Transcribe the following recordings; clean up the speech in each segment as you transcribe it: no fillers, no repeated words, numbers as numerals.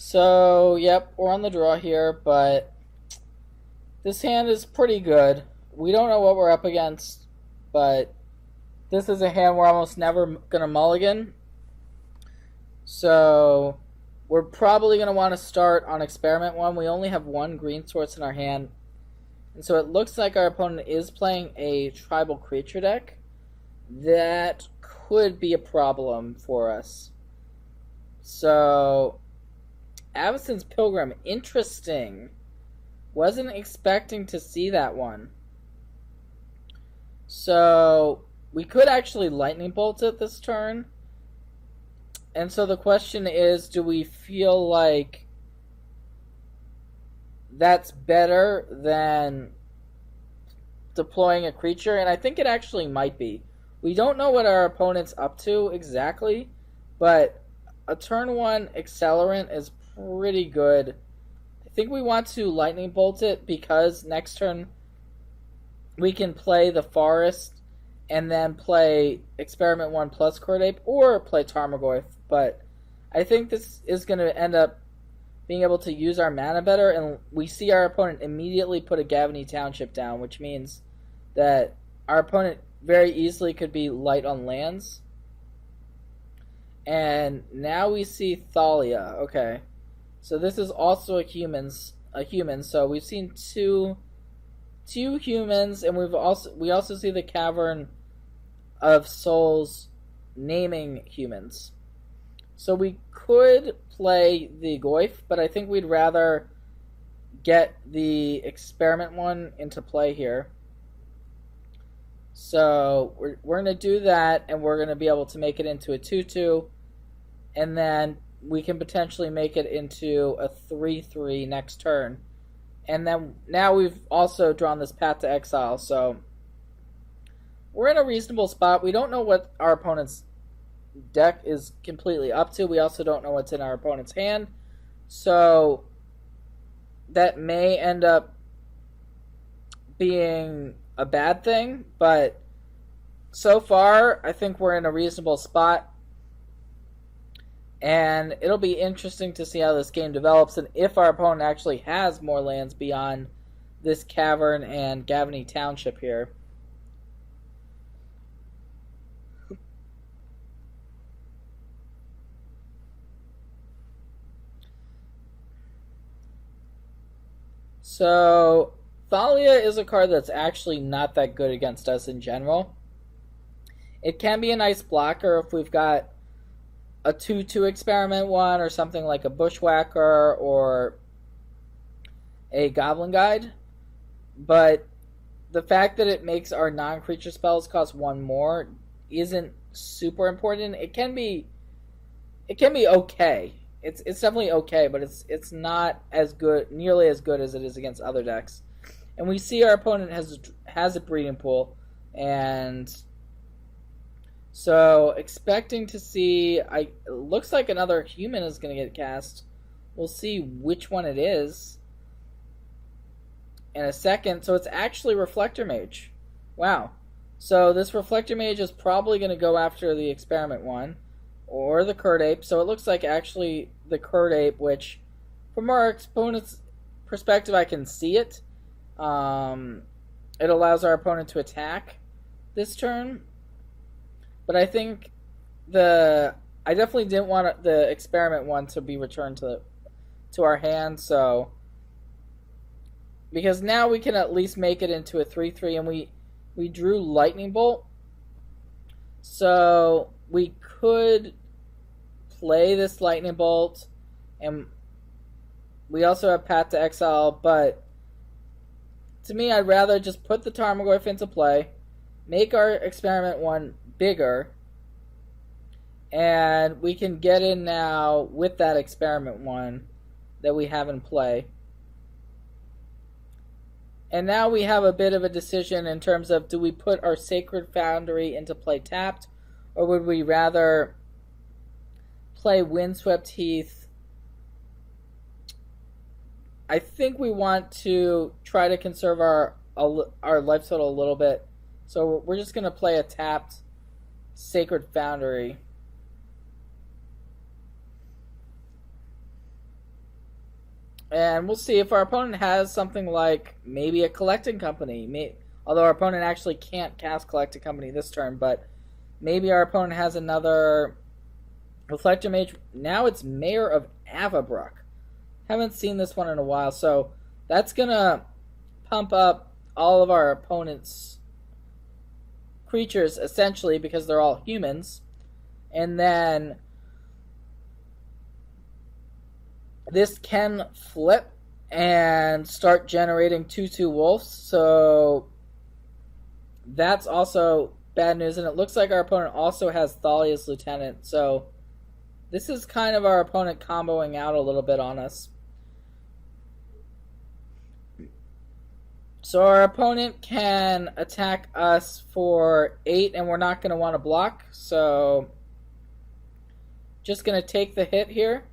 So, yep, we're on the draw here, but this hand is pretty good. We don't know what we're up against, but this is a hand we're almost never going to mulligan. So, we're probably going to want to start on Experiment 1. We only have one green source in our hand. And so it looks like our opponent is playing a tribal creature deck. That could be a problem for us. So, Avacyn's Pilgrim, interesting. Wasn't expecting to see that one. So, we could actually Lightning Bolt it this turn. And so the question is, do we feel like that's better than deploying a creature? And I think it actually might be. We don't know what our opponent's up to exactly, but a turn 1 Accelerant is pretty good. I think we want to Lightning Bolt it because next turn we can play the Forest and then play Experiment 1 plus Cordape or play Tarmogoyf. But I think this is going to end up being able to use our mana better, and we see our opponent immediately put a Gavany Township down, which means that our opponent very easily could be light on lands. And now we see Thalia. Okay. So this is also a human. So we've seen two humans, and we also see the Cavern of Souls naming humans. So we could play the Goyf, but I think we'd rather get the Experiment 1 into play here. So we're going to do that, and we're going to be able to make it into a 2/2, and then we can potentially make it into a 3/3 next turn. And then now we've also drawn this Path to Exile, so we're in a reasonable spot. We don't know what our opponent's deck is completely up to. We also don't know what's in our opponent's hand. So that may end up being a bad thing, but so far I think we're in a reasonable spot. And it'll be interesting to see how this game develops and if our opponent actually has more lands beyond this Cavern and Gavany Township here. So, Thalia is a card that's actually not that good against us in general. It can be a nice blocker if we've got a 2/2 Experiment 1 or something like a Bushwhacker or a Goblin Guide. But the fact that it makes our non-creature spells cost 1 more isn't super important. It can be okay. It's definitely okay, but it's not as good, nearly as good as it is against other decks. And we see our opponent has a breeding pool, and so expecting to see, it looks like another human is going to get cast. We'll see which one it is in a second. So it's actually Reflector Mage. Wow. So this Reflector Mage is probably going to go after the Experiment 1 or the Cordape. So it looks like actually the Cordape, which from our opponent's perspective I can see it. It allows our opponent to attack this turn. But I think I definitely didn't want the Experiment 1 to be returned to our hand, so because now we can at least make it into a 3/3, and we drew Lightning Bolt, so we could play this Lightning Bolt, and we also have Path to Exile, but to me I'd rather just put the Tarmogoyf into play, make our Experiment 1 bigger, and we can get in now with that Experiment 1 that we have in play. And now we have a bit of a decision in terms of, do we put our Sacred Foundry into play tapped, or would we rather play Windswept Heath? I think we want to try to conserve our life total a little bit, so we're just going to play a tapped Sacred Foundry. And we'll see if our opponent has something like maybe a collecting company. Although our opponent actually can't cast collecting company this turn, but maybe our opponent has another Reflector Mage. Now it's Mayor of Avabruck. Haven't seen this one in a while, so that's going to pump up all of our opponent's creatures, essentially, because they're all humans. And then this can flip and start generating 2/2 wolves, so that's also bad news. And it looks like our opponent also has Thalia's Lieutenant, so this is kind of our opponent comboing out a little bit on us. So our opponent can attack us for 8, and we're not going to want to block, so just going to take the hit here.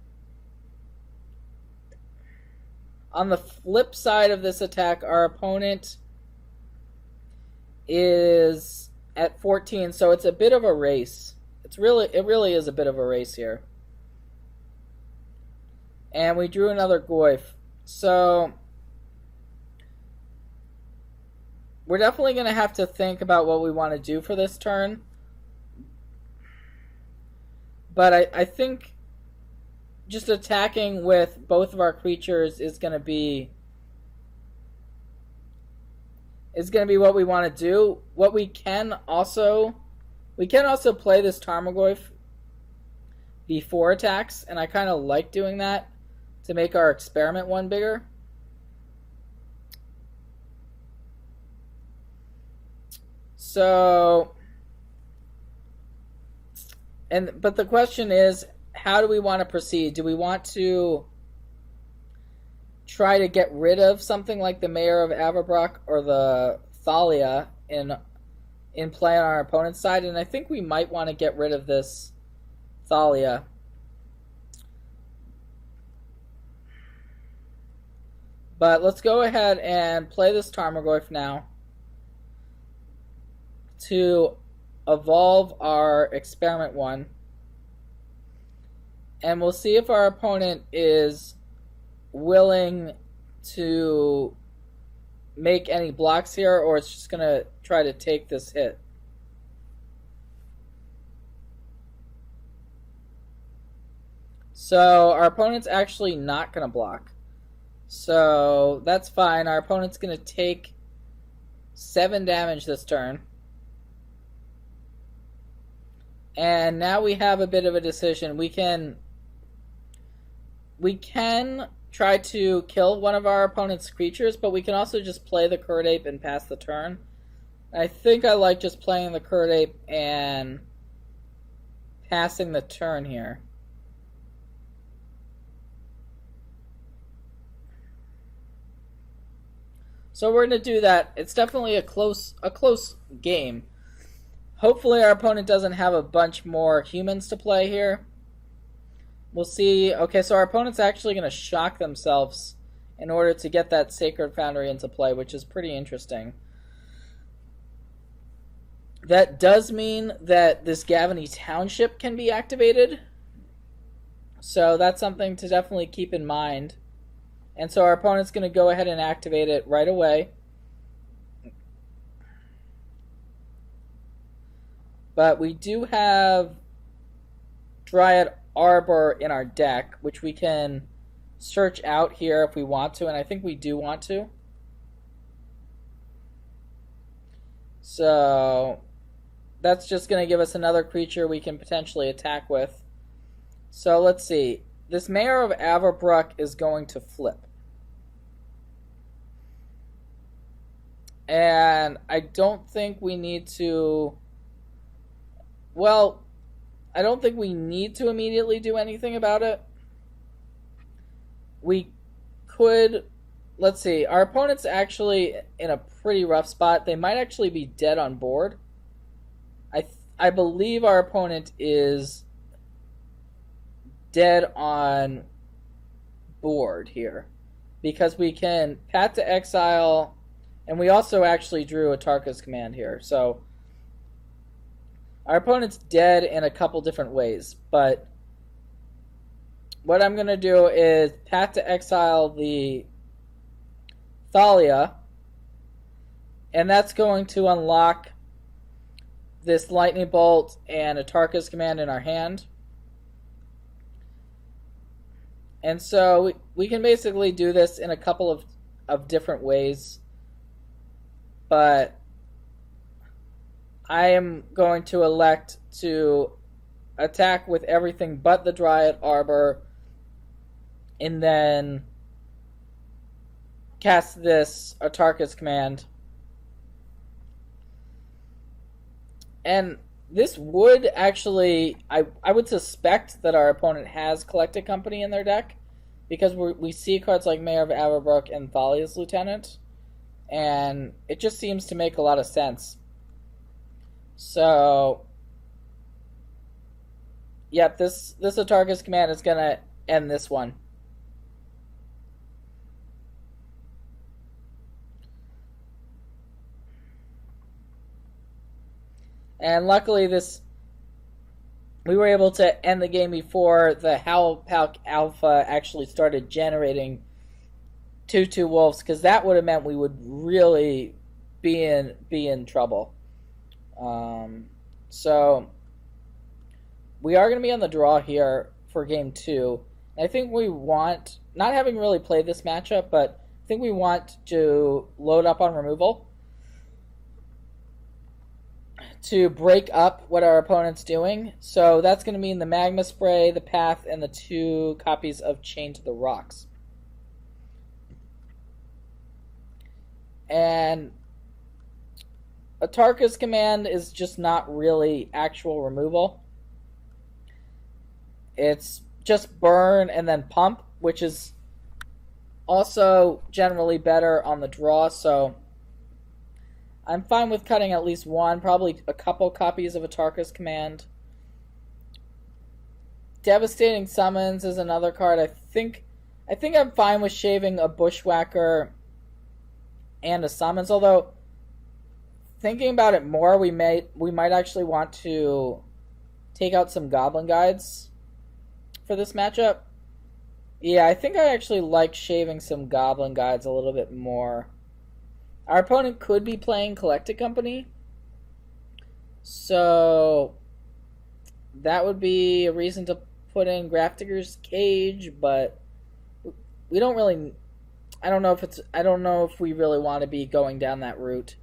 On the flip side of this attack, our opponent is at 14, so it's a bit of a race. It really is a bit of a race here. And we drew another Goyf. So we're definitely going to have to think about what we want to do for this turn. But I think just attacking with both of our creatures is going to be what we want to do. What we can also play this Tarmogoyf before attacks, and I kind of like doing that to make our experiment one bigger. So, but the question is, how do we want to proceed? Do we want to try to get rid of something like the Mayor of Avabruck or the Thalia in play on our opponent's side? And I think we might want to get rid of this Thalia. But let's go ahead and play this Tarmogoyf now to evolve our Experiment 1. And we'll see if our opponent is willing to make any blocks here, or it's just going to try to take this hit. So our opponent's actually not going to block. So that's fine. Our opponent's going to take 7 damage this turn. And now we have a bit of a decision. We can try to kill one of our opponent's creatures, but we can also just play the Curd Ape and pass the turn. I think I like just playing the Curd Ape and passing the turn here. So we're going to do that. It's definitely a close game. Hopefully our opponent doesn't have a bunch more humans to play here. We'll see. Okay, so our opponent's actually going to shock themselves in order to get that Sacred Foundry into play, which is pretty interesting. That does mean that this Gavany Township can be activated. So that's something to definitely keep in mind. And so our opponent's going to go ahead and activate it right away. But we do have Dryad Arbor in our deck, which we can search out here if we want to, and I think we do want to. So that's just going to give us another creature we can potentially attack with. So let's see. This Mayor of Avabruck is going to flip. And I don't think we need to... Well, I don't think we need to immediately do anything about it. We could... Let's see. Our opponent's actually in a pretty rough spot. They might actually be dead on board. I believe our opponent is dead on board here. Because we can Pat to Exile... And we also actually drew a Tarka's Command here. So our opponent's dead in a couple different ways. But what I'm going to do is path to exile the Thalia, and that's going to unlock this Lightning Bolt and a Tarka's Command in our hand. And so we can basically do this in a couple of different ways. But I am going to elect to attack with everything but the Dryad Arbor, and then cast this Atarka's Command. And this would actually, I would suspect that our opponent has Collected Company in their deck, because we see cards like Mayor of Averbrook and Thalia's Lieutenant, and it just seems to make a lot of sense. So, yep, this Atarka's Command is going to end this one. And luckily we were able to end the game before the Howlpack Alpha actually started generating 2/2 wolves, because that would have meant we would really be in trouble. So we are going to be on the draw here for game 2. I think we want, not having really played this matchup, but I think we want to load up on removal to break up what our opponent's doing. So that's going to mean the Magma Spray, the Path, and the 2 copies of Chain to the Rocks. And Atarka's Command is just not really actual removal. It's just burn and then pump, which is also generally better on the draw, so I'm fine with cutting at least one, probably a couple copies of Atarka's Command. Devastating Summons is another card. I think I'm fine with shaving a Bushwhacker and a Summons, although thinking about it more, we might actually want to take out some Goblin Guides for this matchup. Yeah, I think I actually like shaving some Goblin Guides a little bit more. Our opponent could be playing Collected Company, so that would be a reason to put in Grafdigger's Cage, but we don't really, I don't know if we really want to be going down that route.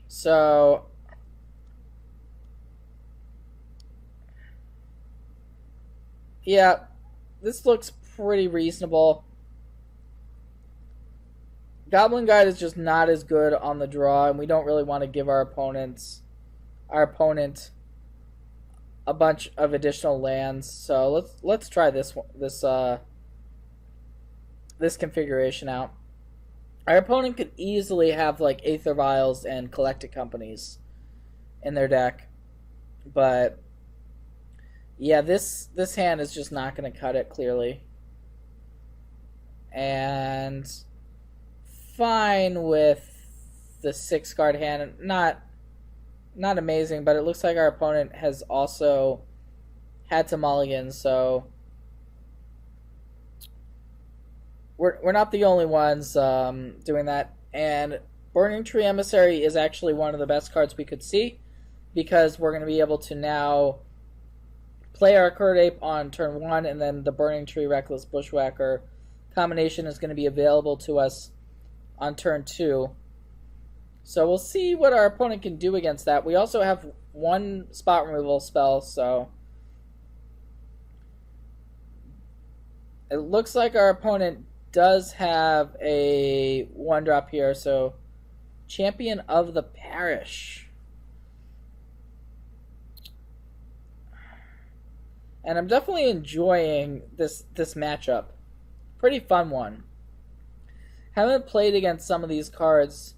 So yeah, this looks pretty reasonable. Goblin Guide is just not as good on the draw, and we don't really want to give our opponent a bunch of additional lands. So let's try this configuration out. Our opponent could easily have like Aether Vials and Collected Companies in their deck, but yeah, this hand is just not going to cut it clearly. And fine with the 6-card hand. Not amazing, but it looks like our opponent has also had some mulligans, so we're not the only ones doing that. And Burning Tree Emissary is actually one of the best cards we could see, because we're going to be able to now play our Curd Ape on turn 1, and then the Burning Tree Reckless Bushwhacker combination is going to be available to us on turn 2. So we'll see what our opponent can do against that. We also have 1 spot removal spell, so it looks like our opponent does have a 1-drop here, so Champion of the Parish. And I'm definitely enjoying this matchup. Pretty fun one. Haven't played against some of these cards.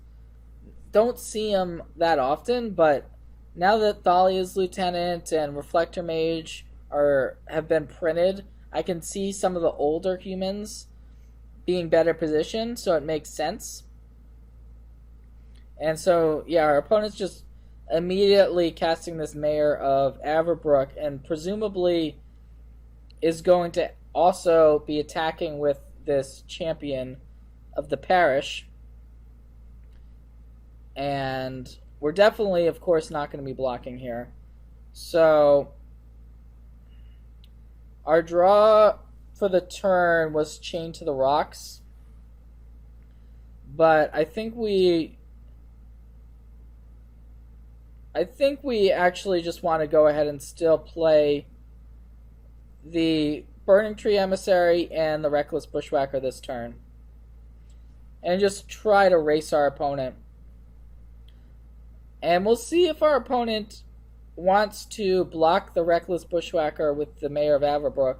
Don't see them that often, but now that Thalia's Lieutenant and Reflector Mage have been printed, I can see some of the older humans being better positioned, so it makes sense. And so, yeah, our opponent's just immediately casting this Mayor of Averbrook, and presumably is going to also be attacking with this champion of the parish. And we're definitely, of course, not going to be blocking here. So our draw for the turn was Chain to the Rocks. But I think we actually just want to go ahead and still play the Burning Tree Emissary and the Reckless Bushwhacker this turn. And just try to race our opponent. And we'll see if our opponent wants to block the Reckless Bushwhacker with the Mayor of Averbrook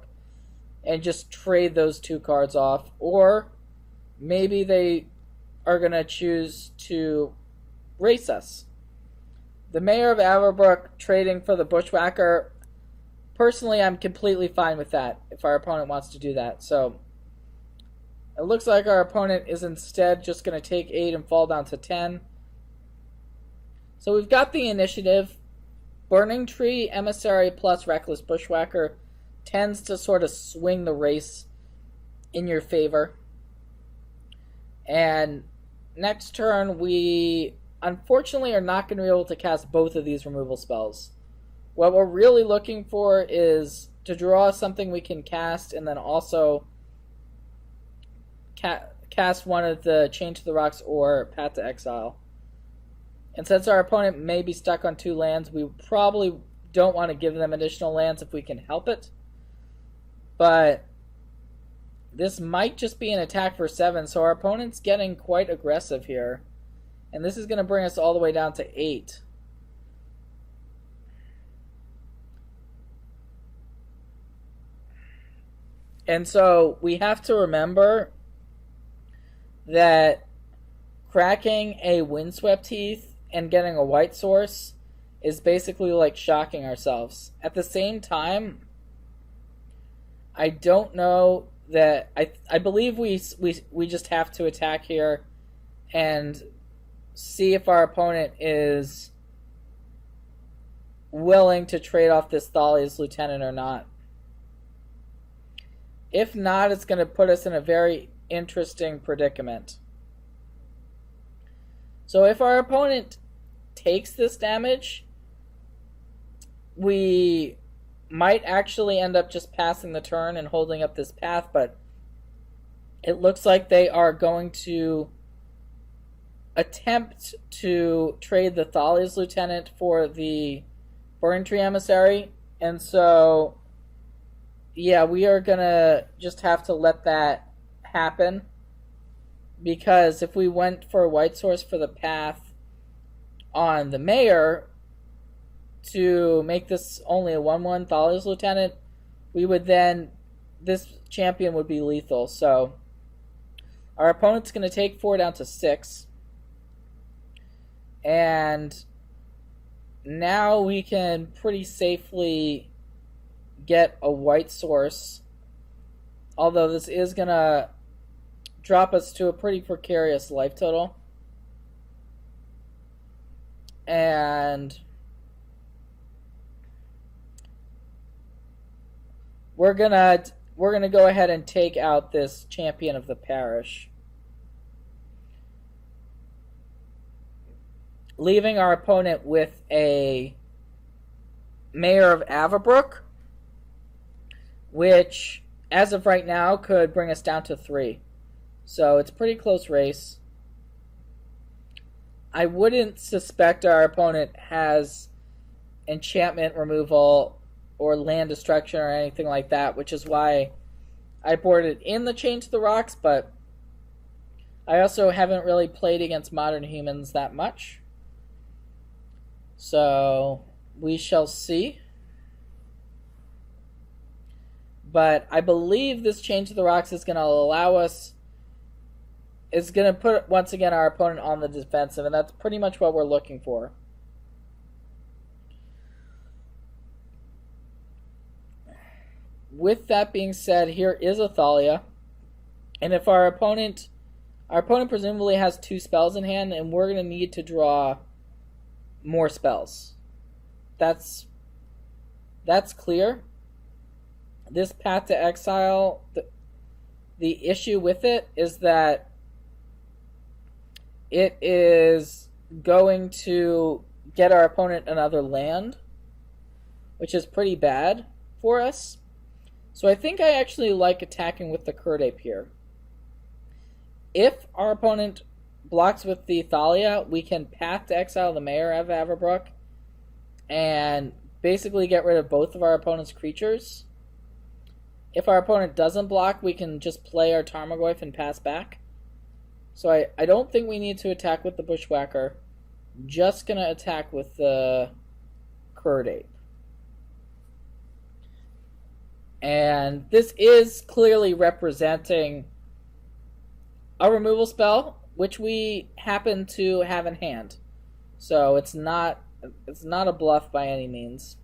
and just trade those two cards off. Or maybe they are going to choose to race us. The Mayor of Averbrook trading for the Bushwhacker, personally, I'm completely fine with that if our opponent wants to do that. So it looks like our opponent is instead just going to take 8 and fall down to 10. So we've got the initiative. Burning Tree Emissary plus Reckless Bushwhacker tends to sort of swing the race in your favor. And next turn, we unfortunately are not going to be able to cast both of these removal spells. What we're really looking for is to draw something we can cast and then also cast one of the Chain to the Rocks or Path to Exile. And since our opponent may be stuck on 2 lands, we probably don't want to give them additional lands if we can help it. But this might just be an attack for 7, so our opponent's getting quite aggressive here. And this is going to bring us all the way down to 8. And so we have to remember that cracking a Windswept Heath and getting a white source is basically like shocking ourselves. At the same time, I don't know that I believe we just have to attack here and see if our opponent is willing to trade off this Thalia's Lieutenant or not. If not, it's going to put us in a very interesting predicament. So if our opponent takes this damage, we might actually end up just passing the turn and holding up this path, but it looks like they are going to attempt to trade the Thalia's Lieutenant for the Burning Tree Emissary, and so yeah, we are gonna just have to let that happen, because if we went for a white source for the path on the Mayor to make this only a 1/1 Thalia's Lieutenant, we would then, this champion would be lethal. So our opponent's going to take 4 down to 6. And now we can pretty safely get a white source, although this is going to drop us to a pretty precarious life total. And we're gonna go ahead and take out this champion of the parish, leaving our opponent with a Mayor of Averbrook, which as of right now could bring us down to 3. So it's a pretty close race. I wouldn't suspect our opponent has enchantment removal or land destruction or anything like that, which is why I boarded in the Chain to the Rocks, but I also haven't really played against modern humans that much. So we shall see. But I believe this Chain to the Rocks is going to allow us, is going to put, once again, our opponent on the defensive, and that's pretty much what we're looking for. With that being said, here is a Thalia, and if our opponent presumably has 2 spells in hand, and we're going to need to draw more spells. That's clear. this Path to Exile, the issue with it is that it is going to get our opponent another land, which is pretty bad for us. So I think I actually like attacking with the Curd Ape here. If our opponent blocks with the Thalia, we can Path to Exile the Mayor of Avabrook and basically get rid of both of our opponent's creatures. If our opponent doesn't block, we can just play our Tarmogoyf and pass back. So I don't think we need to attack with the Bushwhacker. Just going to attack with the Curd Ape. And this is clearly representing a removal spell, which we happen to have in hand. So it's not a bluff by any means.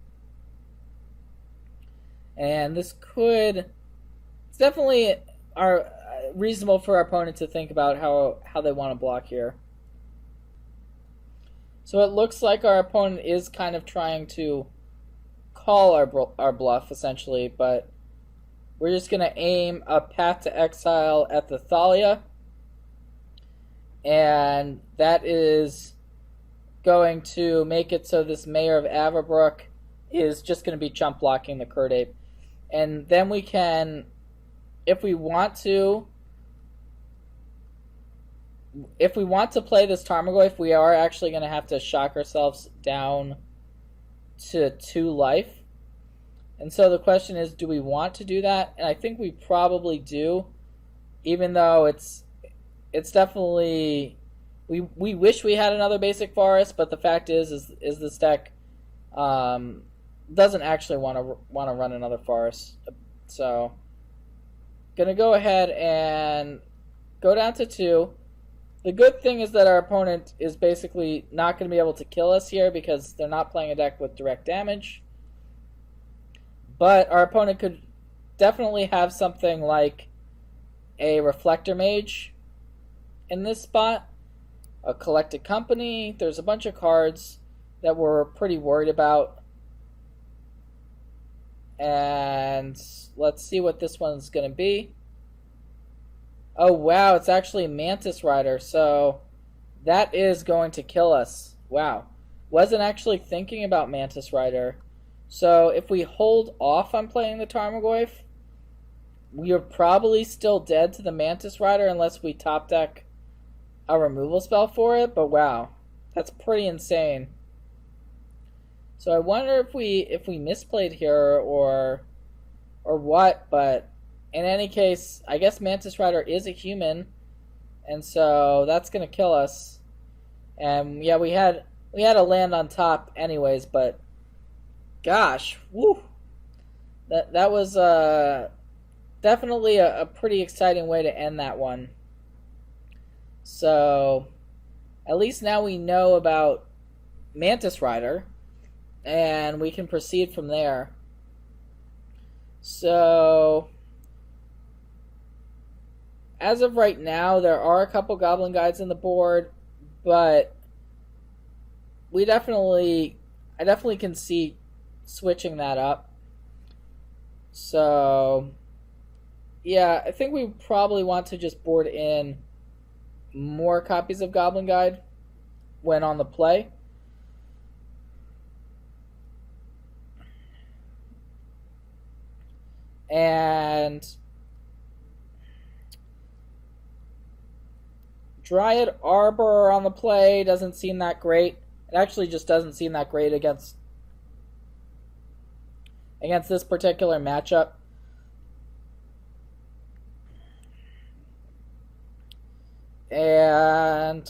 And this it's definitely reasonable for our opponent to think about how they want to block here. So it looks like our opponent is kind of trying to call our bluff, essentially, but we're just going to aim a Path to Exile at the Thalia, and that is going to make it so this Mayor of Avabrook is just going to be chump blocking the Curd Ape. And then we can, if we want to play this Tarmogoyf, we are actually going to have to shock ourselves down to 2 life. And so the question is, do we want to do that? And I think we probably do, even though it's definitely, we wish we had another basic forest, but the fact is this deck doesn't actually want to run another forest. So gonna go ahead and go down to 2. The good thing is that our opponent is basically not going to be able to kill us here because they're not playing a deck with direct damage. But our opponent could definitely have something like a Reflector Mage in this spot, a Collected Company. There's a bunch of cards that we're pretty worried about. And let's see what this one's going to be. Oh, wow, it's actually Mantis Rider, so that is going to kill us. Wow. Wasn't actually thinking about Mantis Rider. So if we hold off on playing the Tarmogoyf, we are probably still dead to the Mantis Rider unless we top deck a removal spell for it, but wow, that's pretty insane. So I wonder if we misplayed here or what, but in any case, I guess Mantis Rider is a human, and so that's gonna kill us. And yeah, we had a land on top anyways, but gosh, woo, that was definitely a pretty exciting way to end that one. So at least now we know about Mantis Rider, and we can proceed from there. So as of right now, there are a couple Goblin Guides on the board, but I definitely can see switching that up. So yeah, I think we probably want to just board in more copies of Goblin Guide when on the play. And Dryad Arbor on the play doesn't seem that great. It actually just doesn't seem that great against this particular matchup. And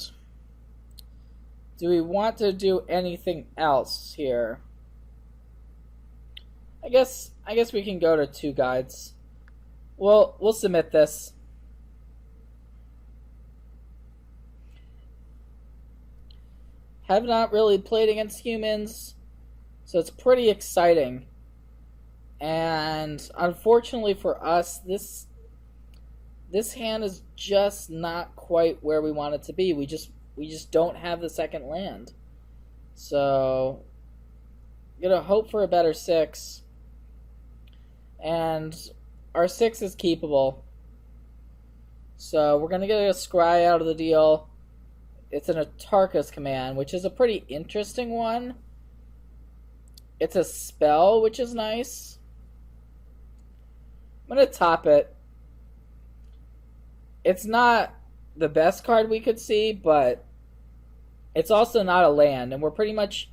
do we want to do anything else here? I guess we can go to 2 guides. We'll submit this. Have not really played against humans, so it's pretty exciting. And unfortunately for us, this hand is just not quite where we want it to be. We just don't have the second land. So I'm gonna hope for a better 6. And our 6 is keepable. So we're going to get a Scry out of the deal. It's an Atarka's command, which is a pretty interesting one. It's a spell, which is nice. I'm going to top it. It's not the best card we could see, but it's also not a land. And we're pretty much,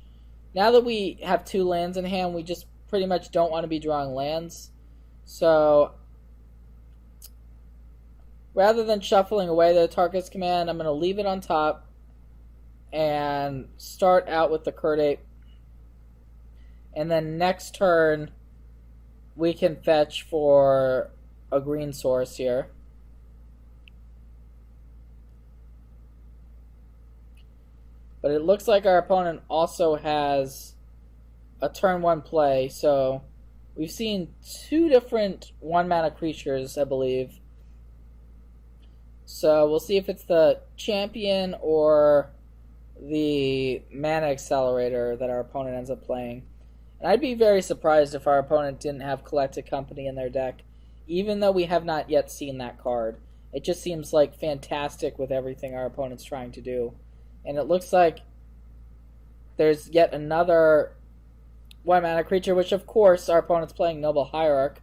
now that we have 2 lands in hand, we just pretty much don't want to be drawing lands. So rather than shuffling away the Atarka's command, I'm going to leave it on top and start out with the Curdape. And then next turn, we can fetch for a green source here. But it looks like our opponent also has a turn 1 play. So we've seen 2 different 1-mana creatures, I believe. So we'll see if it's the champion or the mana accelerator that our opponent ends up playing. And I'd be very surprised if our opponent didn't have Collected Company in their deck, even though we have not yet seen that card. It just seems like fantastic with everything our opponent's trying to do. And it looks like there's yet another 1-mana creature, which of course our opponent's playing Noble Hierarch.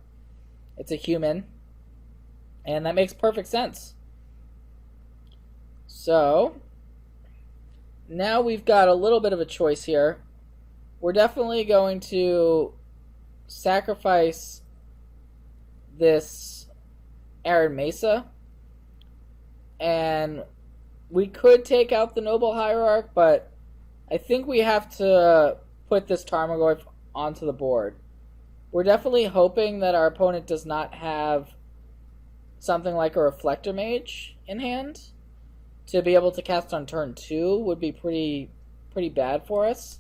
It's a human. And that makes perfect sense. So now we've got a little bit of a choice here. We're definitely going to sacrifice this Arid Mesa. And we could take out the Noble Hierarch, but I think we have to put this Tarmogoyf onto the board. We're definitely hoping that our opponent does not have something like a Reflector Mage in hand. To be able to cast on turn 2 would be pretty bad for us.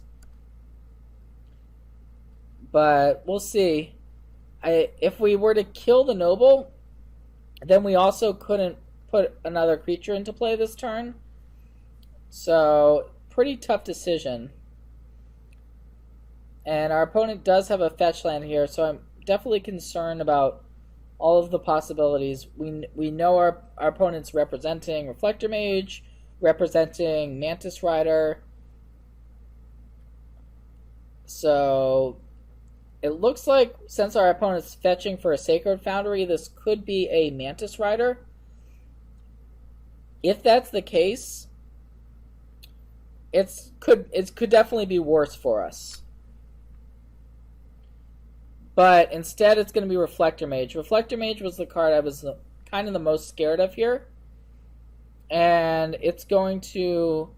But we'll see. If we were to kill the Noble, then we also couldn't put another creature into play this turn. So, pretty tough decision. And our opponent does have a fetch land here, so I'm definitely concerned about all of the possibilities. We know our opponent's representing Reflector Mage, representing Mantis Rider. So it looks like since our opponent's fetching for a Sacred Foundry, this could be a Mantis Rider. If that's the case, it could definitely be worse for us. But instead, it's going to be Reflector Mage. Reflector Mage was the card I was kind of the most scared of here. And it's going to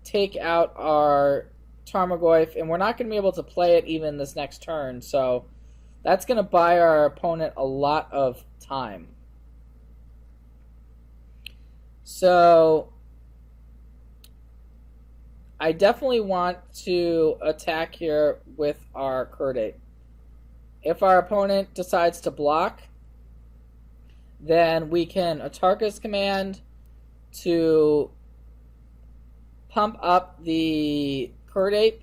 take out our Tarmogoyf, and we're not going to be able to play it even this next turn. So that's going to buy our opponent a lot of time. So I definitely want to attack here with our Curdape. If our opponent decides to block, then we can Atarka's command to pump up the Curdape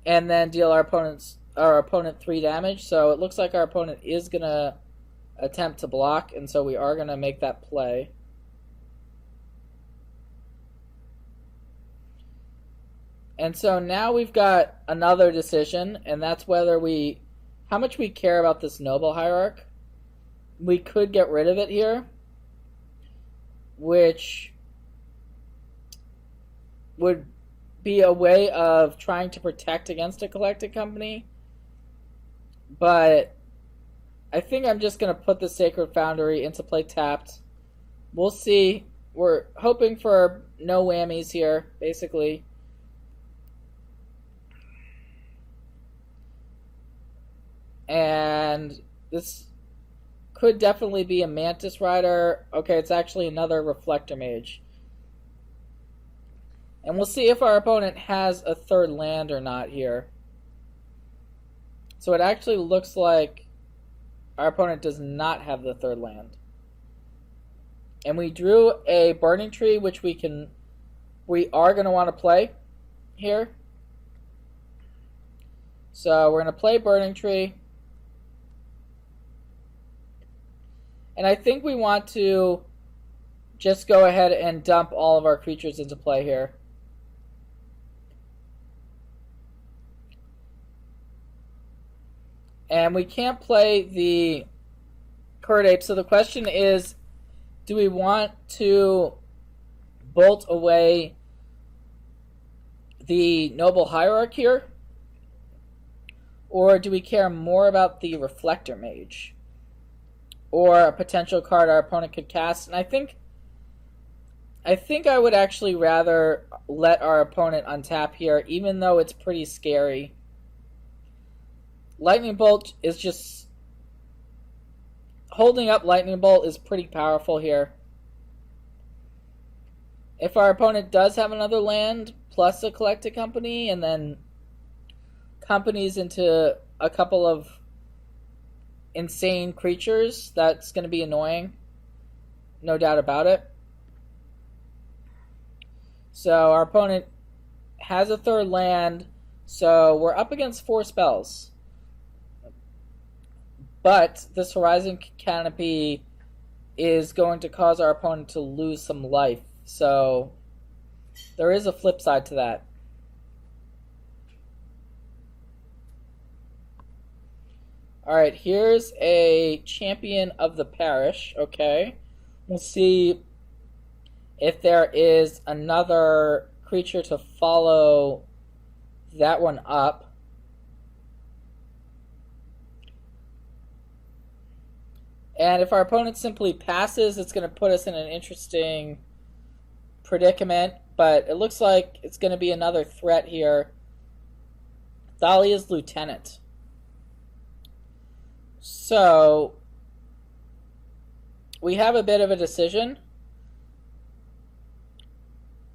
and then deal our opponent 3 damage. So it looks like our opponent is going to attempt to block, and so we are going to make that play. And so now we've got another decision, and that's whether how much we care about this Noble Hierarch. We could get rid of it here, which would be a way of trying to protect against a Collected Company. But I think I'm just going to put the Sacred Foundry into play tapped. We'll see. We're hoping for no whammies here, basically. And this could definitely be a Mantis Rider. Okay, it's actually another Reflector Mage. And we'll see if our opponent has a 3rd land or not here. So it actually looks like our opponent does not have the 3rd land. And we drew a Burning Tree, which we are going to want to play here. So we're going to play Burning Tree. And I think we want to just go ahead and dump all of our creatures into play here. And we can't play the Curd Ape, so the question is, do we want to bolt away the Noble Hierarch here? Or do we care more about the Reflector Mage? Or a potential card our opponent could cast? And I think I would actually rather let our opponent untap here, even though it's pretty scary. Lightning Bolt is just... Holding up Lightning Bolt is pretty powerful here. If our opponent does have another land, plus a Collected Company, and then companies into a couple of insane creatures, that's going to be annoying. No doubt about it. So our opponent has a third land, so we're up against 4 spells. But this Horizon Canopy is going to cause our opponent to lose some life. So there is a flip side to that. Alright, here's a Champion of the Parish. Okay. We'll see if there is another creature to follow that one up. And if our opponent simply passes, it's going to put us in an interesting predicament. But it looks like it's going to be another threat here. Thalia's Lieutenant. So we have a bit of a decision.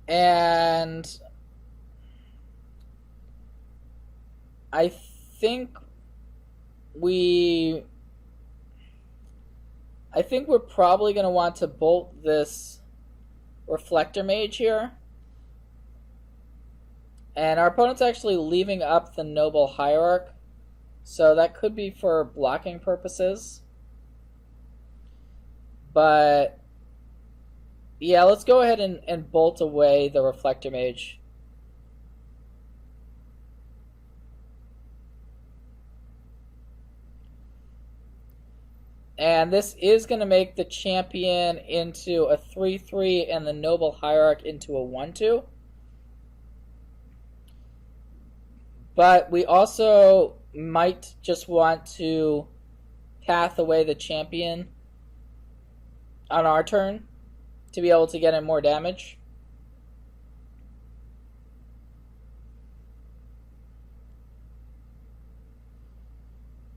And I think we're probably going to want to bolt this Reflector Mage here. And our opponent's actually leaving up the Noble Hierarch. So that could be for blocking purposes. But yeah, let's go ahead and bolt away the Reflector Mage. And this is going to make the Champion into a 3/3 and the Noble Hierarch into a 1/2. But we also might just want to path away the Champion on our turn to be able to get in more damage.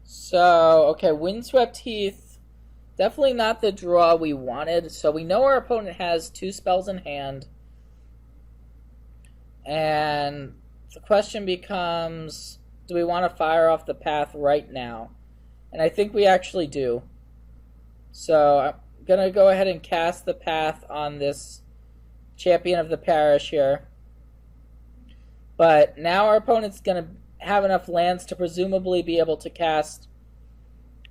So, okay, Windswept Heath, definitely not the draw we wanted. So we know our opponent has 2 spells in hand. And the question becomes, do we want to fire off the path right now? And I think we actually do. So I'm going to go ahead and cast the path on this Champion of the Parish here. But now our opponent's going to have enough lands to presumably be able to cast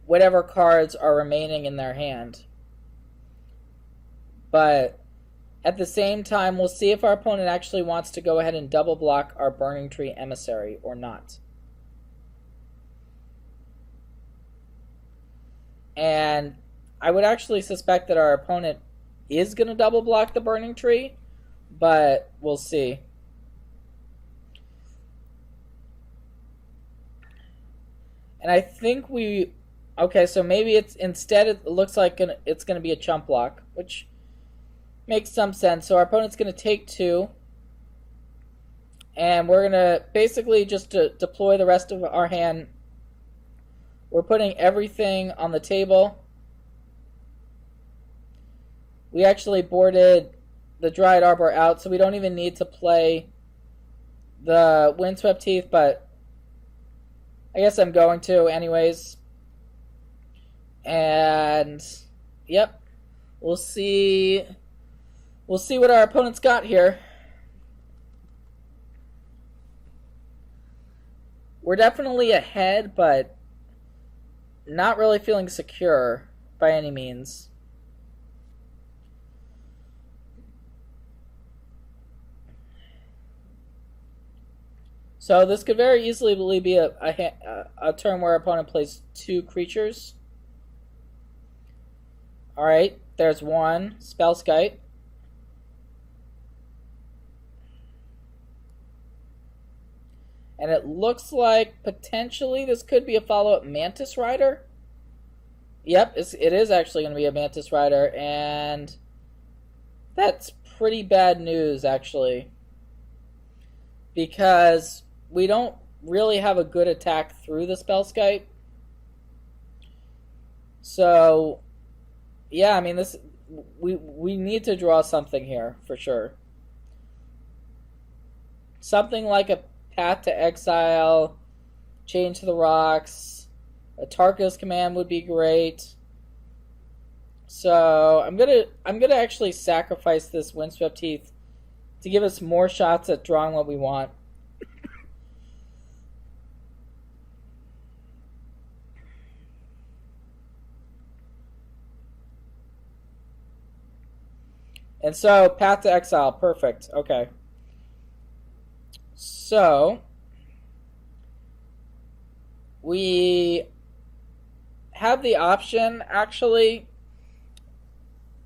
whatever cards are remaining in their hand. But at the same time, we'll see if our opponent actually wants to go ahead and double block our Burning Tree Emissary or not. And I would actually suspect that our opponent is going to double block the Burning Tree, but we'll see. And I think we... Okay, so maybe it's... Instead, it looks like it's going to be a chump block, which makes some sense. So our opponent's going to take 2. And we're going to basically just deploy the rest of our hand. We're putting everything on the table. We actually boarded the Dryad Arbor out, so we don't even need to play the Windswept Heath, but I guess I'm going to anyways. And yep, we'll see what our opponent's got here. We're definitely ahead, but not really feeling secure. by any means. So this could very easily be a turn where our opponent plays 2 creatures. Alright, there's 1. Spellskite. And it looks like potentially this could be a follow-up Mantis Rider. Yep, it is actually going to be a Mantis Rider, and that's pretty bad news, actually. Because we don't really have a good attack through the Spellskite. So, yeah, I mean, we need to draw something here, for sure. Something like a Path to Exile, Chain to the Rocks, a Tarka's Command would be great. So I'm gonna actually sacrifice this Windswept Heath to give us more shots at drawing what we want. And so Path to Exile, perfect. Okay. So, we have the option, actually,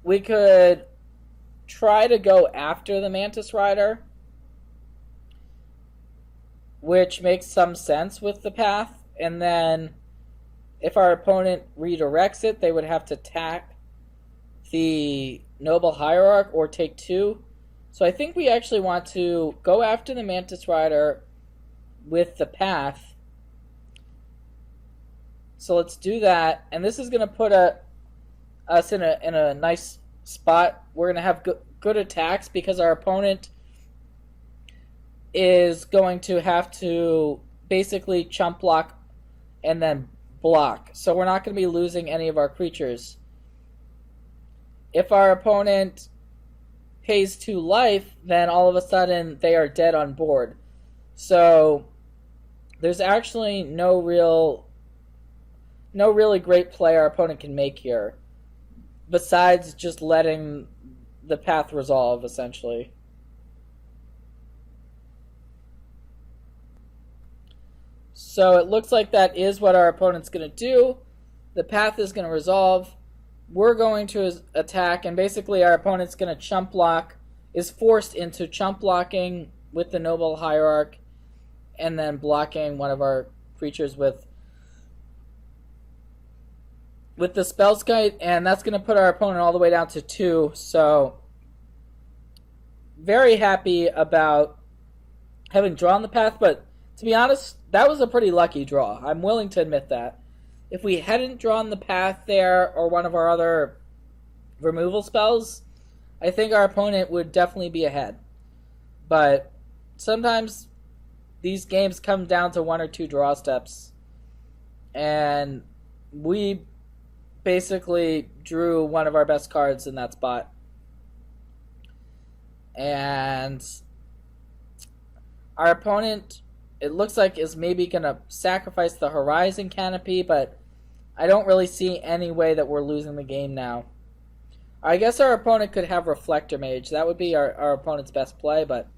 we could try to go after the Mantis Rider, which makes some sense with the path, and then if our opponent redirects it, they would have to attack the Noble Hierarch or take 2. So I think we actually want to go after the Mantis Rider with the path. So let's do that. And this is going to put us in a nice spot. We're going to have good attacks because our opponent is going to have to basically chump block and then block. So we're not going to be losing any of our creatures. If our opponent pays 2 life, then all of a sudden they are dead on board. So there's actually no really great play our opponent can make here, besides just letting the path resolve, essentially. So it looks like that is what our opponent's going to do. The path is going to resolve. We're going to attack, and basically our opponent's going to chump block, is forced into chump blocking with the Noble Hierarch, and then blocking one of our creatures with the Spellskite, and that's going to put our opponent all the way down to 2. So, very happy about having drawn the path, but to be honest, that was a pretty lucky draw. I'm willing to admit that. If we hadn't drawn the path there, or one of our other removal spells, I think our opponent would definitely be ahead. But sometimes these games come down to 1 or 2 draw steps, and we basically drew one of our best cards in that spot. And our opponent, it looks like, is maybe going to sacrifice the Horizon Canopy, but I don't really see any way that we're losing the game now. I guess our opponent could have Reflector Mage. That would be our opponent's best play, but